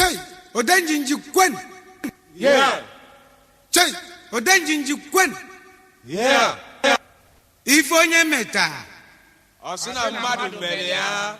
Chai, odanjinji kwen. Yeah. Chai, odanjinji kwen. Yeah. Ife Onye Metalu. Osina mmadụ mere ya.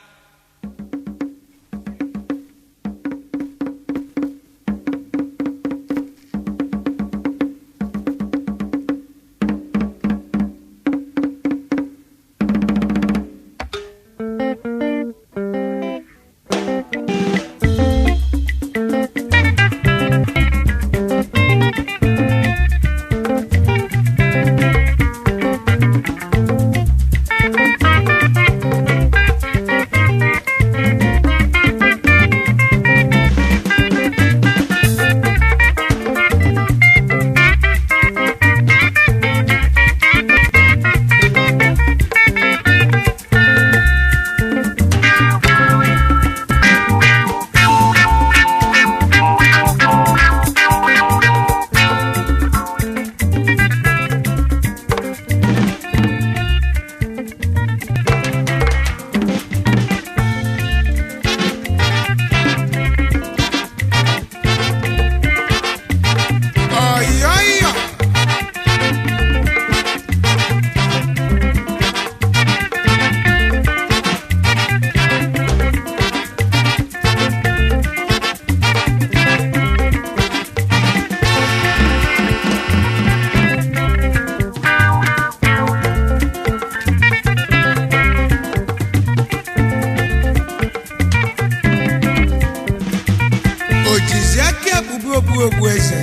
Obu eze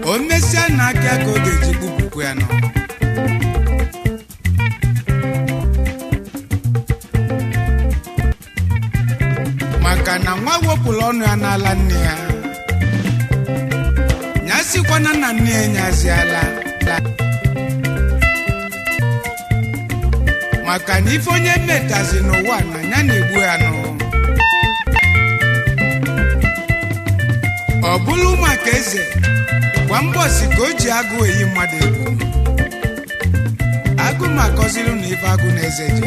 o mesia na aka ka o ga-eji gbupụkwa ya nọ maka na nwa wepụrụ ọnụ ya n'ala nne ya nyasikwana na nne ya nyaziala maka na ife onye metazi n'ụwa na ya na-egbu ya nọ ọ bụrụ maka eze kwa mbọsi ka o ji agụ eyi mmadụ egwu agụ ma akọziri na ife agụ na eze ji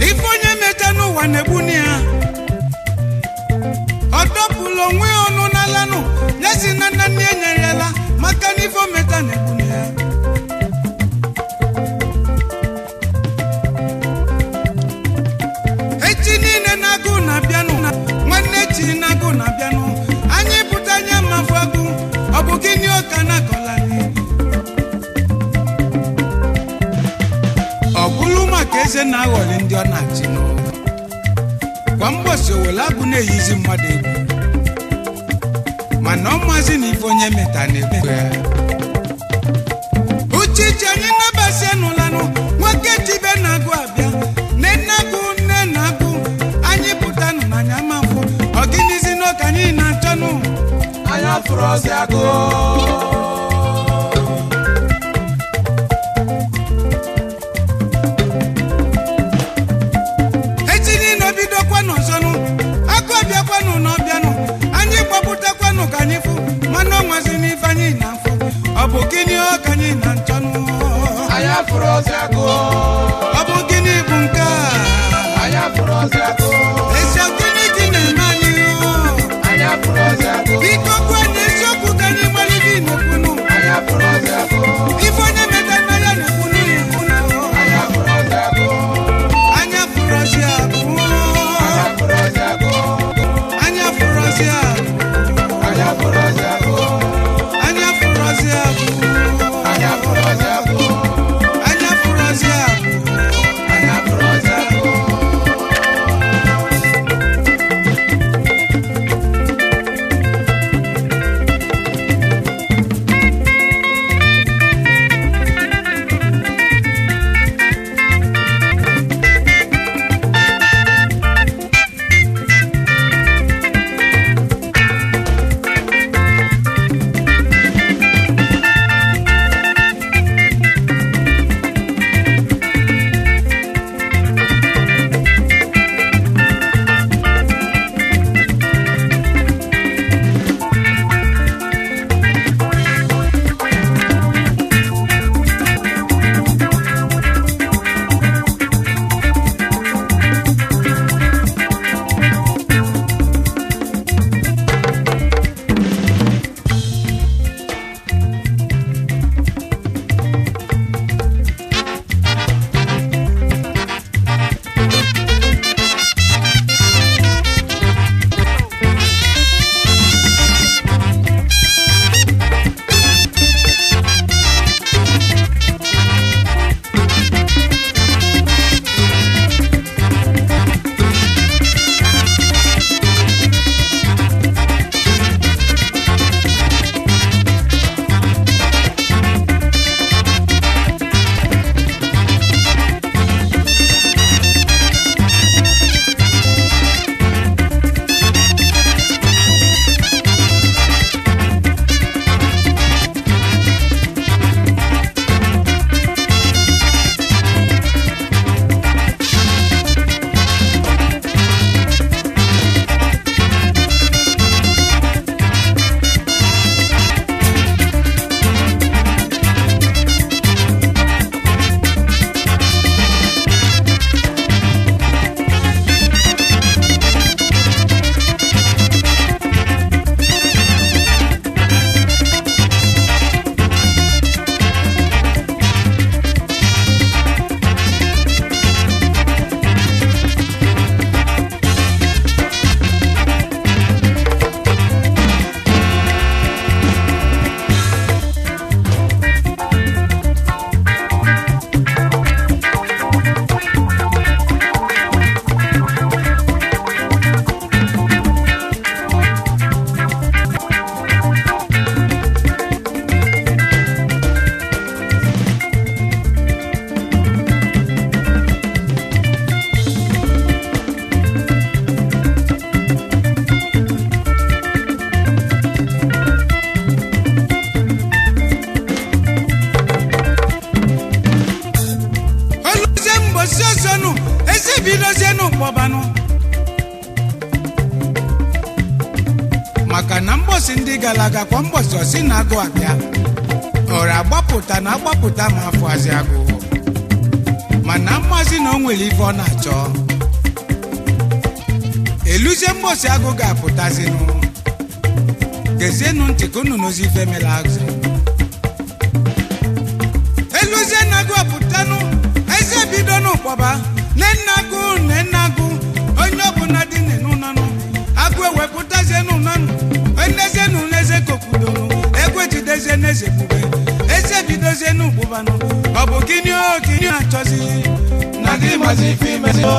Ife Onye Metalu n'ụwa na-egbuni ya ọ dọpụrụ onwe ya ọnụ n'alanụ nyesi na nna nne nyere ya maka na Ife Onye Metalu na-egbuni ya echi niile na-agụ na-abịanụ nwanne echi na-agụ na-abịanụ anyị pụta anya mafụ agụ ọ bụ gịnị ọka na-akọla ọ bụrụ maka eze na-aghọrị ndị ọ na-achị n'ụwa kwa mgbọsi owele agụ na-eyizi mmadụ egwu mana ọ maazị na Ife Onye Metalu na-egbu ya uchichi anyị nabasi nụlanụ nwoke jibe na-agụ abịa nne na-agụ nne na-agụ anyị pụtanụ n'anya mafụ ọgịnizi n'oke anyị na-achọnụ Anya fụrụ ọsị agụ. ka anyị fụ mana ọnwazi n'ife anyị na-afụ ọ bụ gịnị ka anyị na-achọnụ Anya fụrụ ọsị agụ. ọ bụ gịnị bụ nke a Anya fụrụ ọsị agụ. ezi gịnị gị na-eme anyị Anya fụrụ ọsị agụ. biko gwa anyị eziokwu ka anyị mara gị na-ekwunu Anya fụrụ ọsị agụ. Ife Onye Metalu na ya na-ekwunu Anya fụrụ ọsị agụ. anya fụrụ ọsị agụ Anya fụrụ ọsị agụ. anya fụrụ ọsị agụ Anya fụrụ ọsị agụ. anya fụrụ ọsị agụ Anya fụrụ ọsị agụ. anya fụrụ sonu ese bilozenu kpọbanụ maka na mbosi ndị galaga kwa mbosi osi na agụ abịa ọra agbapụta na agbapụta ma afọ azị agụ mana mmazi na o nwere ife ọ na-achọ eluzie mbosi agụ ga-apụtazinụ gezienụ ntị ka unu n'ozi ife mere azụ eluzie na agụ apụtanụ eze bido n'ụkpọba nenagụ onye ọbụla dị n'ụnanụ agụ ewepụtazie n'ụnanụ enezienụ n'eze kokudonụ egwe jidezie n'eze bube eze bidozie n'ụkpụbanụ ọ bụ gịnị achọzi na gị mazi ife imelo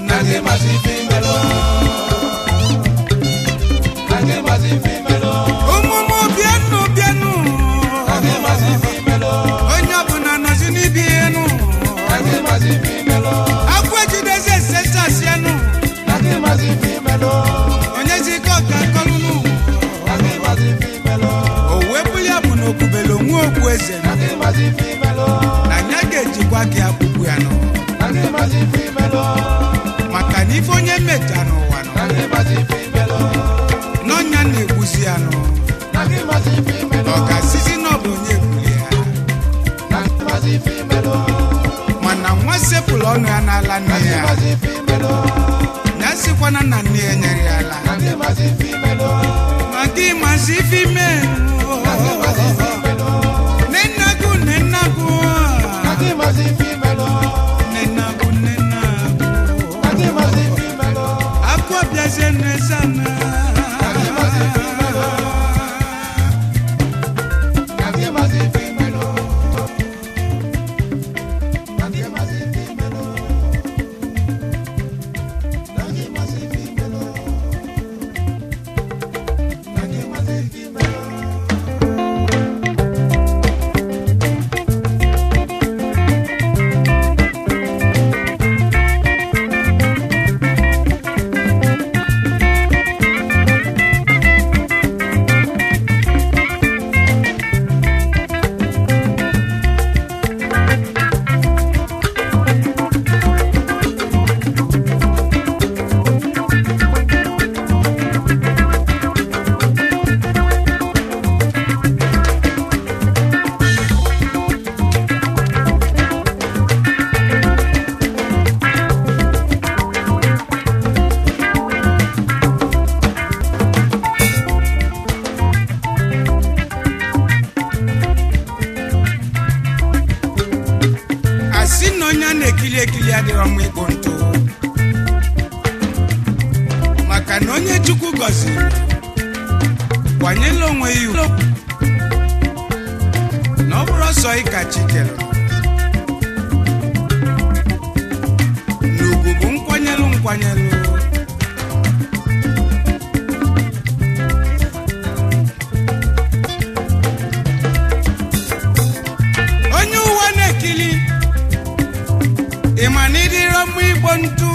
na gị mazi ife imelo na gị mazi ife imelo ụmụmụ bịanụ na gị mazi ife imelo onye ọbụla nọzi n'ibi enu na gị mazi ife imelo agụ ejidezi esesasianụ na gị mazi ife imelo onye zika ọka kọlụnụ na gị mazi ife imelo o wepụ ya bụ na okpubele onwe okpu eze na gị mazi ife imelo na ya ga-ejikwa gị akpụkpụ ya nọ na gị mazi ife imelo maka na ife onye mmecha n'ụwa nọ na gị mazi ife imelo n'ọnya na-egbuzi ya nọ na gị mazi ife imelo ọ ga-asịzi na ọ bụ onye egbuli ya na gị mazi ife imelo mana nwa sepụlụ ọnụ ya n'ala nne na gị ya mazi ife imelo ya sịkwana na nne ya nyere ya ala na gị mazi ife imelo ma gị mazi ife ime na gị mazi ife imelo nenagụ na gị mazi ife imelo nenagụ na gị mazi ife imelo akụ ọbịazie n'ezana na gị mazi ife imelo na gị mazi ife imelo na gị mazi ife imelo na gị mazi ife imelo na gị mazi ife imelo asị na onye a na-ekili ekili adịrọ mma ịkpụ ntụ maka na onye Chukwu gọziri kwanyela onwe ya ugwu na ọ bụrụ ọsọ ịka chikere na ugwu bụ nkwanyelụ onye ụwa na-ekili ịma na ịdịrọ mma igbo ntụ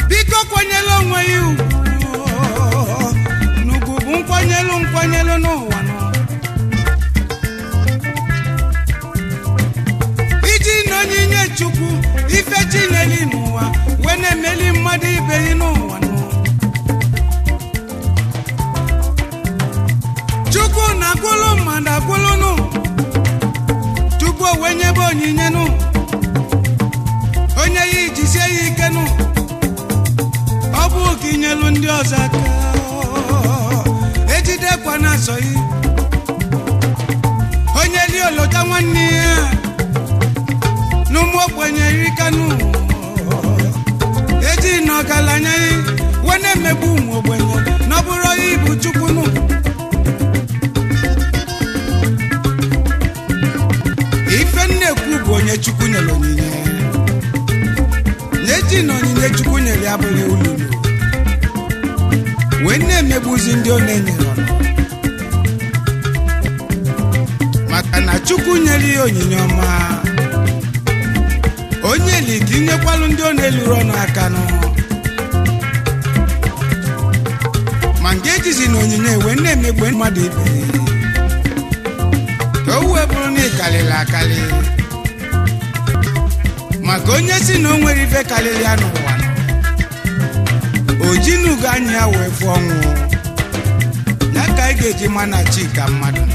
biko kwanyela onwe ya ugwu n'ugwu bụ nkwanyelụ n'ụwa nọ iji na onyinye Chukwu ife Chineli n'ụwa wee na-emeli mmadụ ibe ya n'ụwa nọ Chukwu na-agwụlụ mmadụ agwụlụnụ tupu o wee nyebe onyinye nụ onye ya ijisie ya ike nụ ọ bụ ka inyelu ndị ọzọ aka ejidekwa na-asọghị onye li olota nwanne ya n'ụmụ ogbenye rikanụ eji na ọgaranya ya wee na-emegbu ụmụ ogbenye na ọ bụrụ ya ibu Chukwu nụ ife nnekwu bụ onye Chukwu nyere onyinye na-eji na onyinye Chukwu nyere abụghị ululu wee na-emegbuzi ndị ọ na-enyere ọnụ maka na Chukwu nyere ya onyinye ọma onye li ka inyekwalụ ndị ọ na-eluru ọnụ aka nụ ma nke ejizi na onyinye wee na-emegbu mmadụ ibe ka o wee bụrụ na ịkalịla akalị maka onye si na o nwere ife karịrị ya n'ụwa o jinugo anya ya wee fụọ ọnwụ ya ka anyị ga-eji ma na chi ka mmadụ nọ.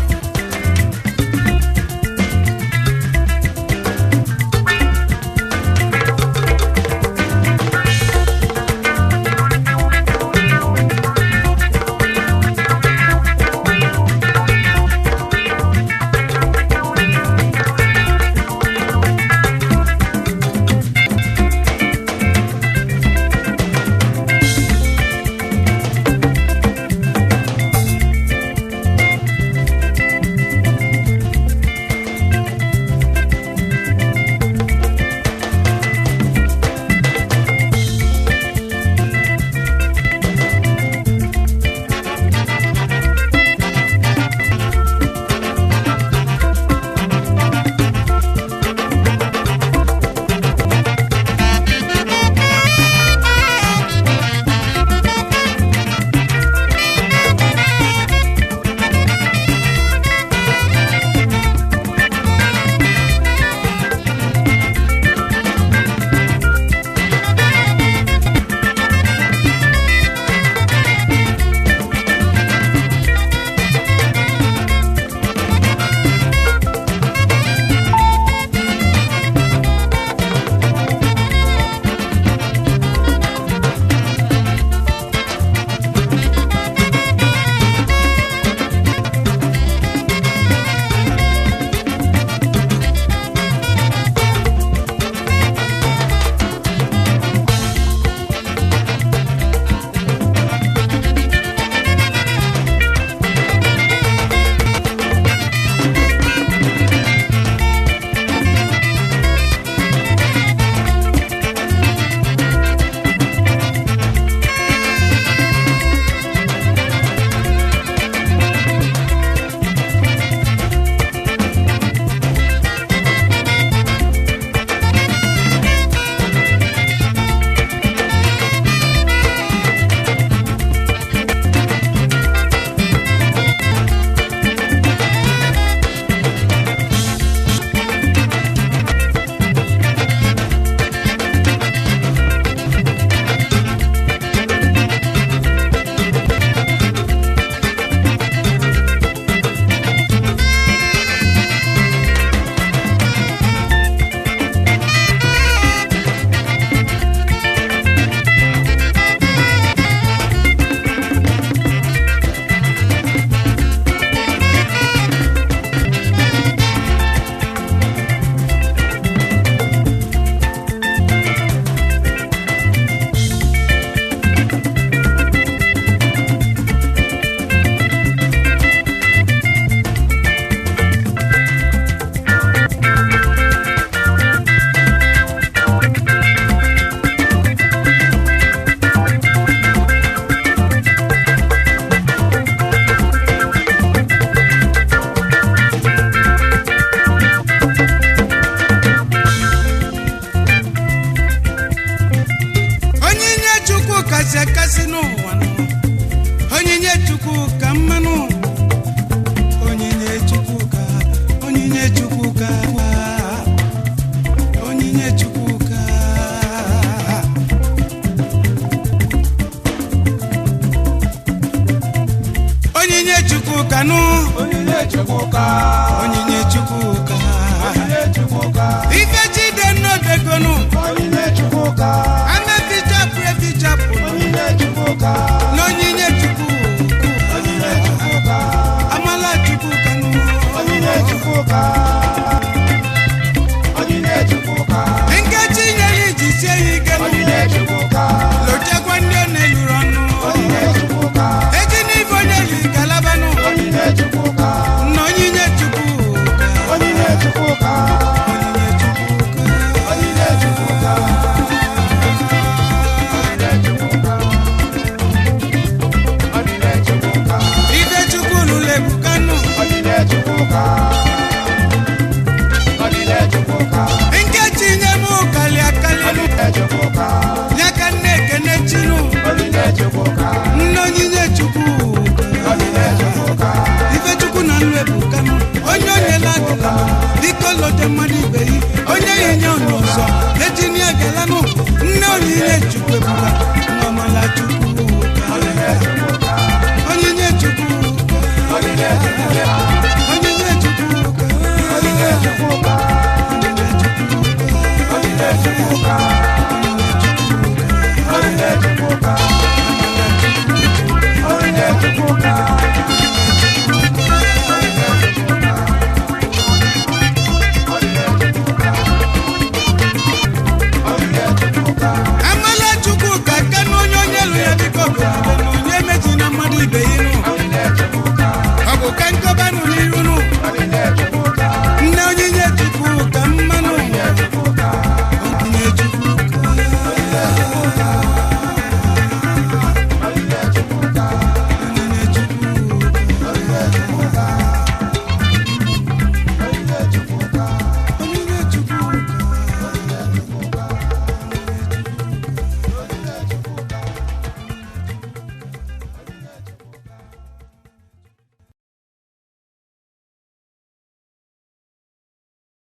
Onyinye Chukwuka